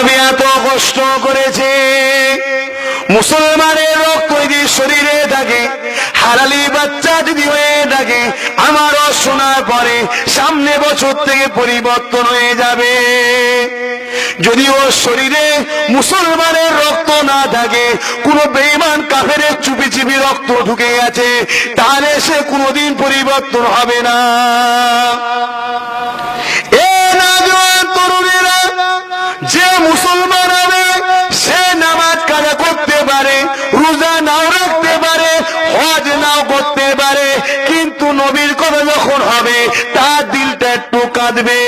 নবী এত কষ্ট করেছে। মুসলমানের রক্ত যদি শরীরে থাকে, হালালি বাচ্চা যদি হয়ে থাকে, আমারও শোনার পরে সামনে বছর থেকে পরিবর্তন হয়ে যাবে। যদি ওর শরীরে মুসলমানের রক্ত না থাকে, কোন বেঈমান কাফেরের চুপি চুপি রক্ত ঢুকে গেছে, তাহলে সে কোনোদিন পরিবর্তন হবে না। তরুণেরা, যে মুসলমান হবে সে নামাজ কাজা করতে পারে, রোজা নাও রাখতে পারে, হজ নাও করতে পারে, কিন্তু নবীর কথা যখন হবে তার দিলটা একটু কাঁদবে।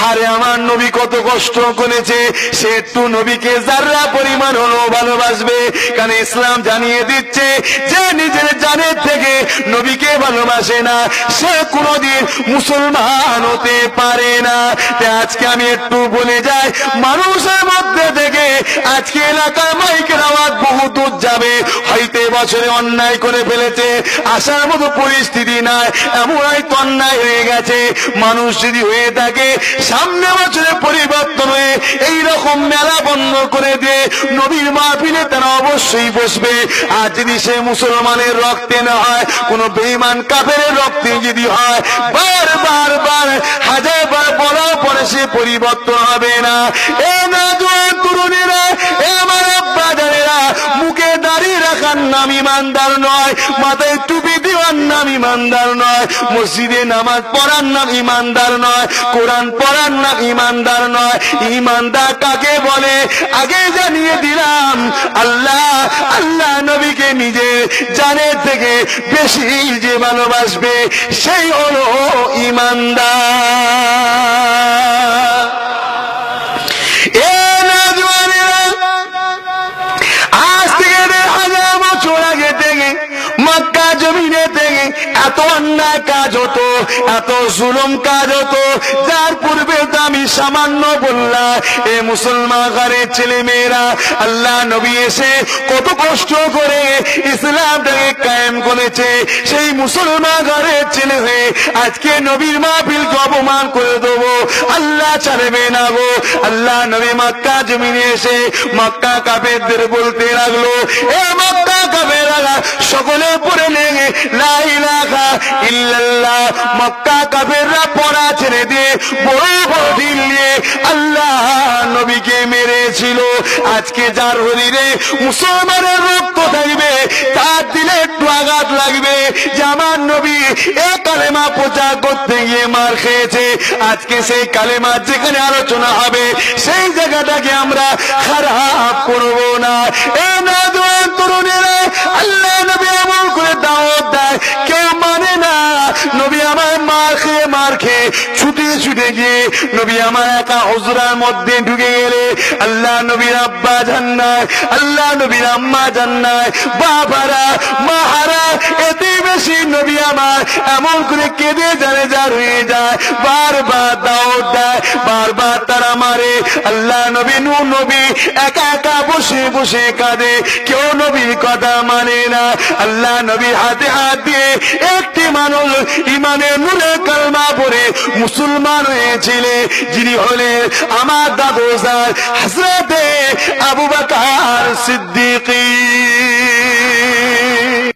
আরে আমার নবী কত কষ্ট করেছে, সে একটু নবীকে যারা পরিমাণ হলো ভালোবাসবে। কারণ ইসলাম জানিয়ে দিচ্ছে যে নিজের জানের থেকে নবীকে ভালোবাসে না, সে কোনোদিন মুসলমান হতে পারে না। তাই আজকে আমি একটু বলে যাই, মানুষের মধ্যে থেকে আজকে এলাকার মাইকের আওয়াজ বহু দূর যাবে। হয়তো বছরে অন্যায় করে ফেলেছে, আসার মতো পরিস্থিতি নাই, এমন হয়তো অন্যায় হয়ে গেছে। মানুষ যদি হয়ে থাকে সামনে বছরে পরিবর্তন হয়ে এইরকম মেলা বন্ধ করে দিয়ে নবীর মাহফিলে তারা অবশ্যই বসবে। আর যদি সে মুসলমানের রক্তে না হয়, কোন বেঈমান কাফেরের রক্তে যদি হয়, বার হাজার বার বলার পরে সে পরিবর্তন হবে না। এ না জোয়ান তরুণীরা, এ আমার আব্বা জানেরা, মুখে দাড়ি রাখার নাম ইমানদার নয়, মাথায় টুপি দেওয়ার নাম ইমানদার নয়, মসজিদে নামাজ পড়ার নাম ইমানদার নয়, কোরআন পড়ার নাম ইমানদার নয়। ইমানদার কাকে বলে আগে জানিয়ে দিলাম, আল্লাহ নবীকে নিজে জানের থেকে বেশি যে ভালোবাসবে সেই হলো ইমানদার। আজ থেকে 1000 বছর আগে থেকে মক্কা জমিনে থেকে এত অন্যায় কাজ হতো, এত জুলুম কাজ হতো, যার পূর্বে তো আমি সামান্য বললাম। এ মুসলমান ঘরের ছেলে মেয়েরা, আল্লাহ নবী এসে কত কষ্ট করে ইসলামটাকে কায়েম করেছে। সেই মুসলমান ঘরের ছেলে হয়ে আজকে নবীর মাহফিলকে অপমান করে দেবো, আল্লাহ ছাড়বে না গো। আল্লাহ নবী মক্কা জমিনে এসে মক্কা কাফেরদের বলতে লাগলো, এ মক্কা কাফেররা সকলে পড়ে লেগে লা ইলাহা ইল্লাল্লাহ। মক্কা কাফেররা পড়া ছেড়ে দিয়ে বড় বড় ঢিল নিয়ে আল্লাহ নবীকে মেরেছিল। আজকে যার শরীরে মুসলমানের রক্ত থাকবে, তার দিলে একটু আঘাত লাগবে যে আমার নবী এ কালেমা প্রচার করতে গিয়ে মার খেয়েছে। আজকে সেই কালেমা যেখানে আলোচনা হবে সেই জায়গাটাকে আমরা খারাপ করব না। এ নওজোয়ান তরুণেরা, আল্লাহ নবী এমন করে দাওয়াত দেয়, কেউ মানে না। নবী আমার মার খেয়ে ছুটে গিয়ে নবী আমার একা হুজরার মধ্যে ঢুকে গেলে আল্লাহ নবীর আব্বা জান্নাত, আল্লাহ নবীর আম্মা জান্নাত, বাবারা মাহারা এতে বেশি নবী আমার এমন করে কেঁদে জানে যার হয়ে যায়। বারবার দাওয়াত দেয়, বারবার তারা মারে। আল্লাহ নবী নূর নবী একা একা বসে কাঁদে, কেউ নবীর কথা মানে না। আল্লাহ নবী হাতে হাত দিয়ে একটি মানুষ ইমানের নূরে কালমা পড়ে মুসলমান হয়েছিলেন, যিনি হলেন আমার দাদু জান হযরতে আবু বকর সিদ্দিকী।